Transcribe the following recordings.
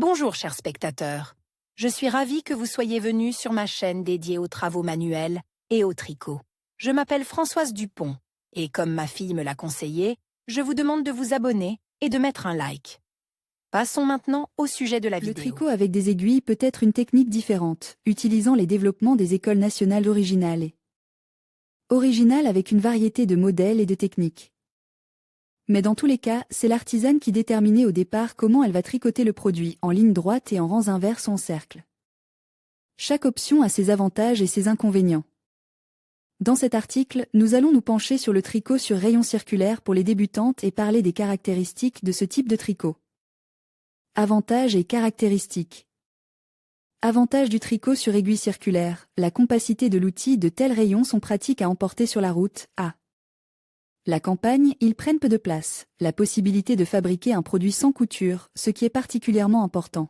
Bonjour chers spectateurs, je suis ravie que vous soyez venus sur ma chaîne dédiée aux travaux manuels et au tricot. Je m'appelle Françoise Dupont et comme ma fille me l'a conseillé, je vous demande de vous abonner et de mettre un like. Passons maintenant au sujet de la vidéo. Le tricot avec des aiguilles peut être une technique différente, utilisant les développements des écoles nationales originales. Originales avec une variété de modèles et de techniques. Mais dans tous les cas, c'est l'artisane qui déterminait au départ comment elle va tricoter le produit, en ligne droite et en rangs inverses ou en cercle. Chaque option a ses avantages et ses inconvénients. Dans cet article, nous allons nous pencher sur le tricot sur rayon circulaire pour les débutantes et parler des caractéristiques de ce type de tricot. Avantages et caractéristiques. Avantages du tricot sur aiguille circulaire. La compacité de l'outil, de tels rayons sont pratiques à emporter sur la route. La campagne, ils prennent peu de place. La possibilité de fabriquer un produit sans couture, ce qui est particulièrement important.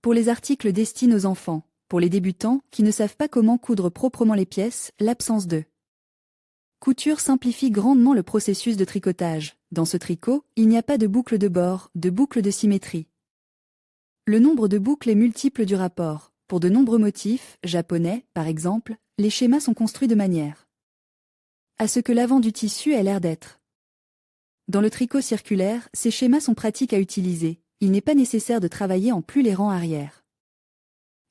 Pour les articles destinés aux enfants, pour les débutants qui ne savent pas comment coudre proprement les pièces, l'absence de couture simplifie grandement le processus de tricotage. Dans ce tricot, il n'y a pas de boucle de bord, de boucle de symétrie. Le nombre de boucles est multiple du rapport. Pour de nombreux motifs, japonais, par exemple, les schémas sont construits de manière à ce que l'avant du tissu ait l'air d'être. Dans le tricot circulaire, ces schémas sont pratiques à utiliser. Il n'est pas nécessaire de travailler en plus les rangs arrière.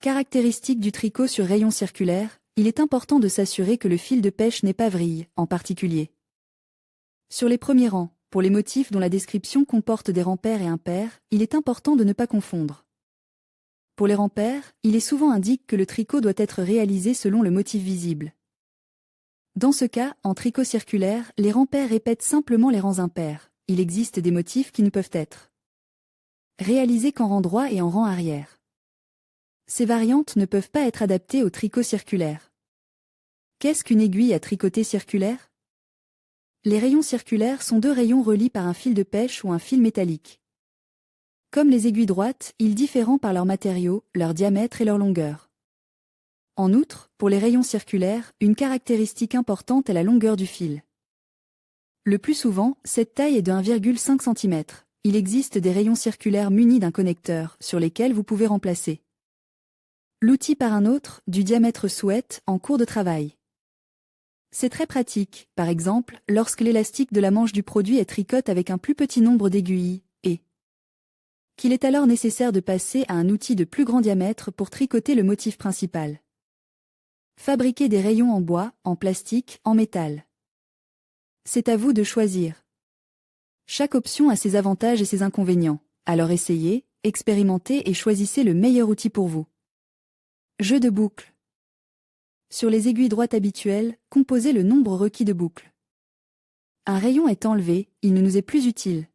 Caractéristiques du tricot sur rayon circulaire, il est important de s'assurer que le fil de pêche n'est pas vrille, en particulier sur les premiers rangs. Pour les motifs dont la description comporte des rangs pairs et impairs, il est important de ne pas confondre. Pour les rangs pairs, il est souvent indiqué que le tricot doit être réalisé selon le motif visible. Dans ce cas, en tricot circulaire, les rangs pairs répètent simplement les rangs impairs. Il existe des motifs qui ne peuvent être réalisés qu'en rang droit et en rang arrière. Ces variantes ne peuvent pas être adaptées au tricot circulaire. Qu'est-ce qu'une aiguille à tricoter circulaire ? Les rayons circulaires sont deux rayons reliés par un fil de pêche ou un fil métallique. Comme les aiguilles droites, ils diffèrent par leur matériau, leur diamètre et leur longueur. En outre, pour les rayons circulaires, une caractéristique importante est la longueur du fil. Le plus souvent, cette taille est de 1,5 cm. Il existe des rayons circulaires munis d'un connecteur, sur lesquels vous pouvez remplacer l'outil par un autre, du diamètre souhaité, en cours de travail. C'est très pratique, par exemple, lorsque l'élastique de la manche du produit est tricote avec un plus petit nombre d'aiguilles, et qu'il est alors nécessaire de passer à un outil de plus grand diamètre pour tricoter le motif principal. Fabriquer des rayons en bois, en plastique, en métal. C'est à vous de choisir. Chaque option a ses avantages et ses inconvénients, alors essayez, expérimentez et choisissez le meilleur outil pour vous. Jeu de boucles. Sur les aiguilles droites habituelles, composez le nombre requis de boucles. Un rayon est enlevé, il ne nous est plus utile.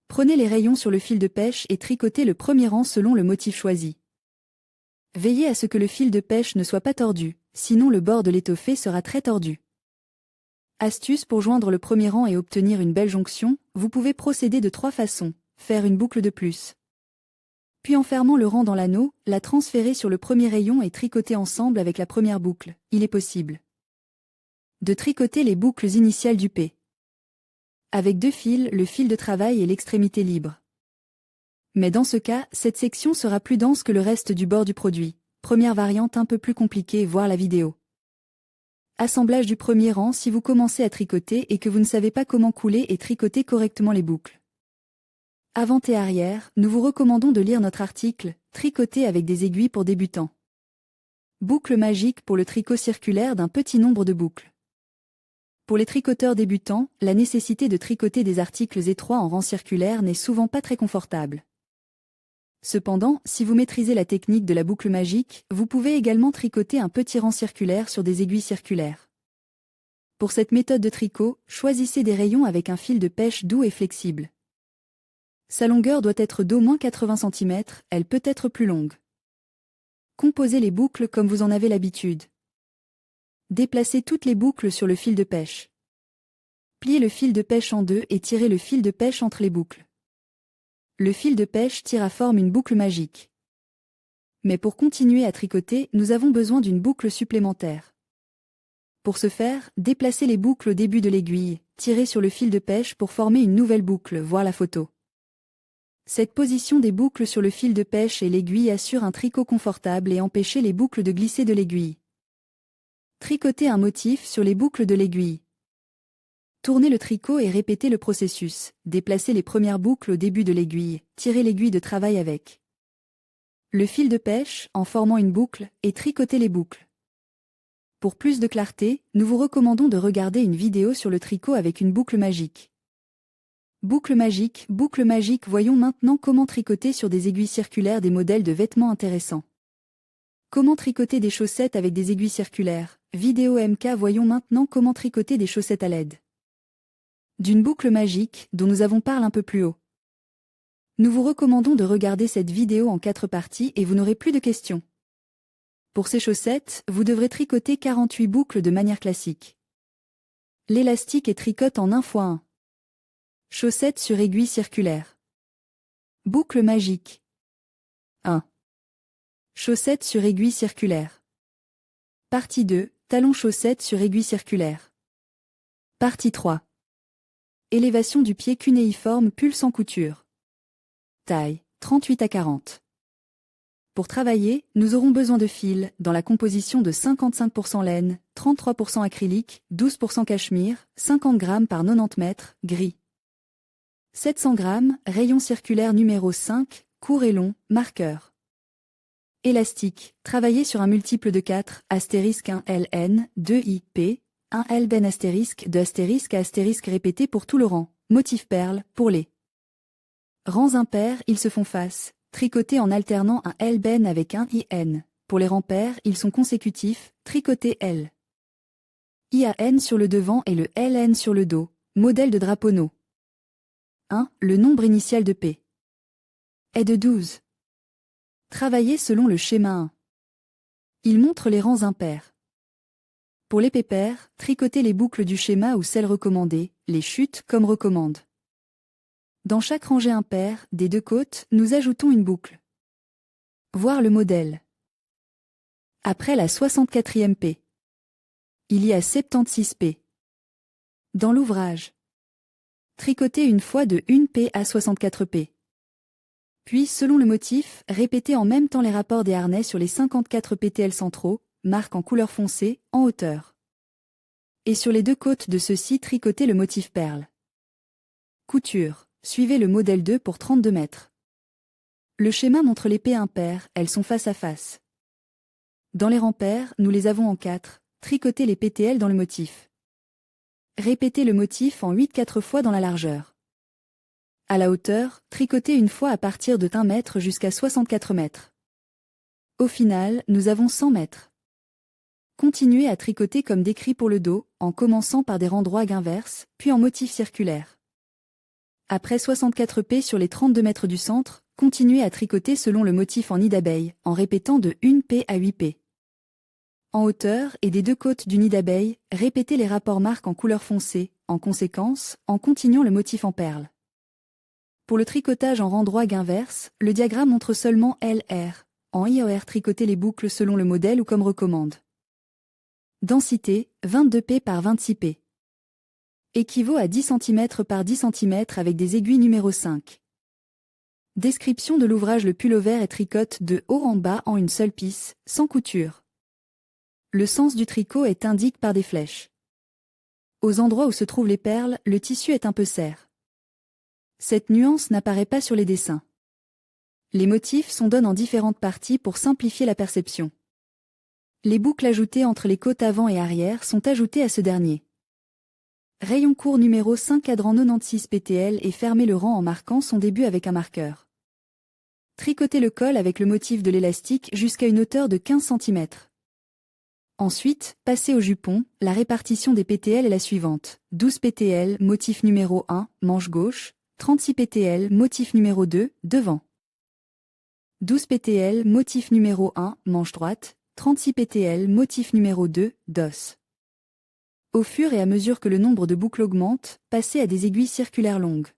Prenez les rayons sur le fil de pêche et tricotez le premier rang selon le motif choisi. Veillez à ce que le fil de pêche ne soit pas tordu, sinon le bord de l'étoffé sera très tordu. Astuce pour joindre le premier rang et obtenir une belle jonction, vous pouvez procéder de 3 façons. Faire une boucle de plus. Puis en fermant le rang dans l'anneau, la transférer sur le premier rayon et tricoter ensemble avec la première boucle. Il est possible de tricoter les boucles initiales du P. Avec 2 fils, le fil de travail et l'extrémité libre. Mais dans ce cas, cette section sera plus dense que le reste du bord du produit. Première variante un peu plus compliquée, voir la vidéo. Assemblage du premier rang si vous commencez à tricoter et que vous ne savez pas comment couler et tricoter correctement les boucles. Avant et arrière, nous vous recommandons de lire notre article « Tricoter avec des aiguilles pour débutants ». Boucle magique pour le tricot circulaire d'un petit nombre de boucles. Pour les tricoteurs débutants, la nécessité de tricoter des articles étroits en rang circulaire n'est souvent pas très confortable. Cependant, si vous maîtrisez la technique de la boucle magique, vous pouvez également tricoter un petit rang circulaire sur des aiguilles circulaires. Pour cette méthode de tricot, choisissez des rayons avec un fil de pêche doux et flexible. Sa longueur doit être d'au moins 80 cm, elle peut être plus longue. Composez les boucles comme vous en avez l'habitude. Déplacez toutes les boucles sur le fil de pêche. Pliez le fil de pêche en deux et tirez le fil de pêche entre les boucles. Le fil de pêche tire à forme une boucle magique. Mais pour continuer à tricoter, nous avons besoin d'une boucle supplémentaire. Pour ce faire, déplacez les boucles au début de l'aiguille, tirez sur le fil de pêche pour former une nouvelle boucle, voir la photo. Cette position des boucles sur le fil de pêche et l'aiguille assure un tricot confortable et empêche les boucles de glisser de l'aiguille. Tricoter un motif sur les boucles de l'aiguille. Tournez le tricot et répétez le processus. Déplacez les premières boucles au début de l'aiguille, tirez l'aiguille de travail avec le fil de pêche en formant une boucle et tricotez les boucles. Pour plus de clarté, nous vous recommandons de regarder une vidéo sur le tricot avec une boucle magique. Boucle magique, voyons maintenant comment tricoter sur des aiguilles circulaires des modèles de vêtements intéressants. Comment tricoter des chaussettes avec des aiguilles circulaires? Vidéo MK, voyons maintenant comment tricoter des chaussettes à l'aide d'une boucle magique dont nous avons parlé un peu plus haut. Nous vous recommandons de regarder cette vidéo en 4 parties et vous n'aurez plus de questions. Pour ces chaussettes, vous devrez tricoter 48 boucles de manière classique. L'élastique est tricote en 1 x 1. Chaussettes sur aiguille circulaire. Boucle magique. 1. Chaussettes sur aiguille circulaire. Partie 2. Talons chaussettes sur aiguille circulaire. Partie 3. Élévation du pied cunéiforme pull sans couture. Taille, 38 à 40. Pour travailler, nous aurons besoin de fils, dans la composition de 55% laine, 33% acrylique, 12% cachemire, 50 g par 90 mètres, gris. 700 g, rayon circulaire numéro 5, court et long, marqueur. Élastique, travailler sur un multiple de 4, astérisque 1 LN, 2 IP, 1 LBN astérisque, 2 astérisque à astérisque répété pour tout le rang, motif perle, pour les rangs impairs, ils se font face, tricotés en alternant un LBN avec un IN. Pour les rangs pairs, ils sont consécutifs, tricotés L. IAN sur le devant et le LN sur le dos, modèle de drapeau No. 1. Le nombre initial de P est de 12. Travailler selon le schéma 1. Il montre les rangs impairs. Pour les pairs, tricotez les boucles du schéma ou celles recommandées, les chutes comme recommande. Dans chaque rangée impaire, des 2 côtes, nous ajoutons une boucle. Voir le modèle. Après la 64e P. Il y a 76 P. Dans l'ouvrage. Tricotez une fois de 1 P à 64 P. Puis, selon le motif, répétez en même temps les rapports des harnais sur les 54 PTL centraux, marque en couleur foncée, en hauteur. Et sur les 2 côtes de ceux-ci, tricotez le motif perle. Couture. Suivez le modèle 2 pour 32 mètres. Le schéma montre les P impaires, elles sont face à face. Dans les rangs pairs, nous les avons en 4, tricotez les PTL dans le motif. Répétez le motif en 8 4 fois dans la largeur. À la hauteur, tricotez une fois à partir de 1 mètre jusqu'à 64 mètres. Au final, nous avons 100 mètres. Continuez à tricoter comme décrit pour le dos, en commençant par des rangs droits inverses, puis en motif circulaire. Après 64 P sur les 32 mètres du centre, continuez à tricoter selon le motif en nid d'abeille, en répétant de 1 P à 8 P. En hauteur et des 2 côtes du nid d'abeille, répétez les rapports marques en couleur foncée, en conséquence, en continuant le motif en perle. Pour le tricotage en rang droit inverse, le diagramme montre seulement LR. En IOR, tricotez les boucles selon le modèle ou comme recommande. Densité, 22 P par 26 P. Équivaut à 10 cm par 10 cm avec des aiguilles numéro 5. Description de l'ouvrage. Le pullover est tricote de haut en bas en une seule pisse, sans couture. Le sens du tricot est indiqué par des flèches. Aux endroits où se trouvent les perles, le tissu est un peu serré. Cette nuance n'apparaît pas sur les dessins. Les motifs sont donnés en différentes parties pour simplifier la perception. Les boucles ajoutées entre les côtes avant et arrière sont ajoutées à ce dernier. Rayon court numéro 5 cadran 96 PTL et fermez le rang en marquant son début avec un marqueur. Tricotez le col avec le motif de l'élastique jusqu'à une hauteur de 15 cm. Ensuite, passez au jupon, la répartition des PTL est la suivante. 12 PTL, motif numéro 1, manche gauche, 36 PTL, motif numéro 2, devant. 12 PTL, motif numéro 1, manche droite, 36 PTL, motif numéro 2, dos. Au fur et à mesure que le nombre de boucles augmente, passez à des aiguilles circulaires longues.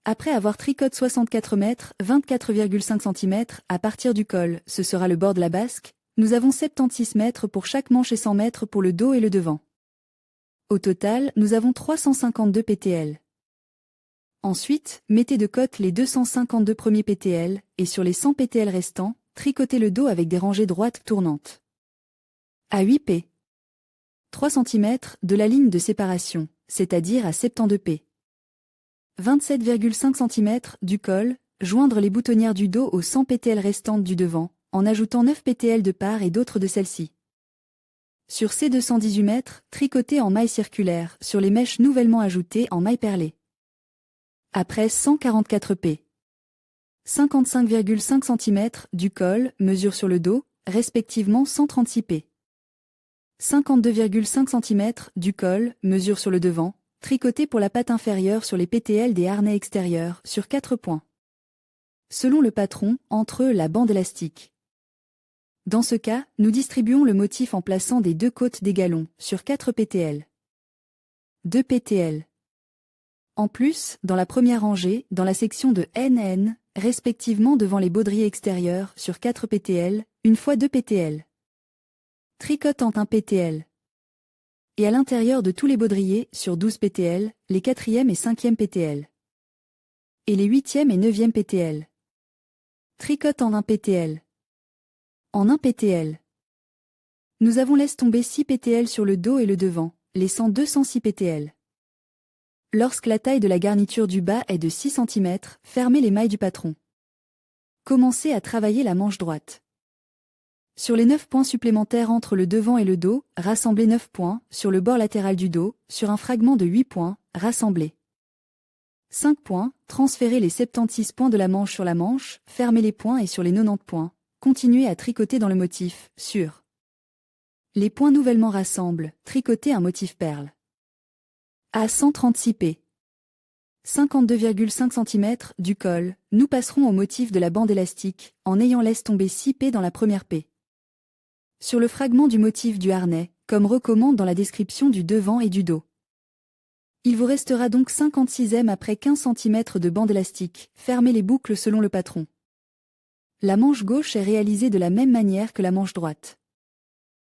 Après avoir tricoté 64 mètres, 24,5 cm, à partir du col, ce sera le bord de la basque, nous avons 76 mètres pour chaque manche et 100 mètres pour le dos et le devant. Au total, nous avons 352 PTL. Ensuite, mettez de côté les 252 premiers PTL, et sur les 100 PTL restants, tricotez le dos avec des rangées droites tournantes. À 8 p. 3 cm de la ligne de séparation, c'est-à-dire à 72 p. 27,5 cm du col, joindre les boutonnières du dos aux 100 PTL restantes du devant, en ajoutant 9 PTL de part et d'autres de celle-ci. Sur ces 218 mètres, tricotez en maille circulaire sur les mèches nouvellement ajoutées en maille perlée. Après 144 p. 55,5 cm du col, mesure sur le dos, respectivement 136 p. 52,5 cm du col, mesure sur le devant, tricoté pour la patte inférieure sur les PTL des harnais extérieurs, sur 4 points. Selon le patron, entre eux la bande élastique. Dans ce cas, nous distribuons le motif en plaçant des deux côtes des galons, sur 4 PTL. 2 PTL. En plus, dans la première rangée, dans la section de NN, respectivement devant les baudriers extérieurs, sur 4 PTL, une fois 2 PTL. Tricote en 1 PTL. Et à l'intérieur de tous les baudriers, sur 12 PTL, les 4e et 5e PTL. Et les 8e et 9e PTL. Tricote en 1 PTL. En 1 PTL. Nous avons laissé tomber 6 PTL sur le dos et le devant, laissant 206 PTL. Lorsque la taille de la garniture du bas est de 6 cm, fermez les mailles du patron. Commencez à travailler la manche droite. Sur les 9 points supplémentaires entre le devant et le dos, rassemblez 9 points, sur le bord latéral du dos, sur un fragment de 8 points, rassemblez. 5 points, transférez les 76 points de la manche sur la manche, fermez les points et sur les 90 points, continuez à tricoter dans le motif, sur les points nouvellement rassemblent, tricotez un motif perle. À 136 p. 52,5 cm du col, nous passerons au motif de la bande élastique, en ayant laissé tomber 6 p dans la première p. Sur le fragment du motif du harnais, comme recommande dans la description du devant et du dos. Il vous restera donc 56e après 15 cm de bande élastique, fermez les boucles selon le patron. La manche gauche est réalisée de la même manière que la manche droite.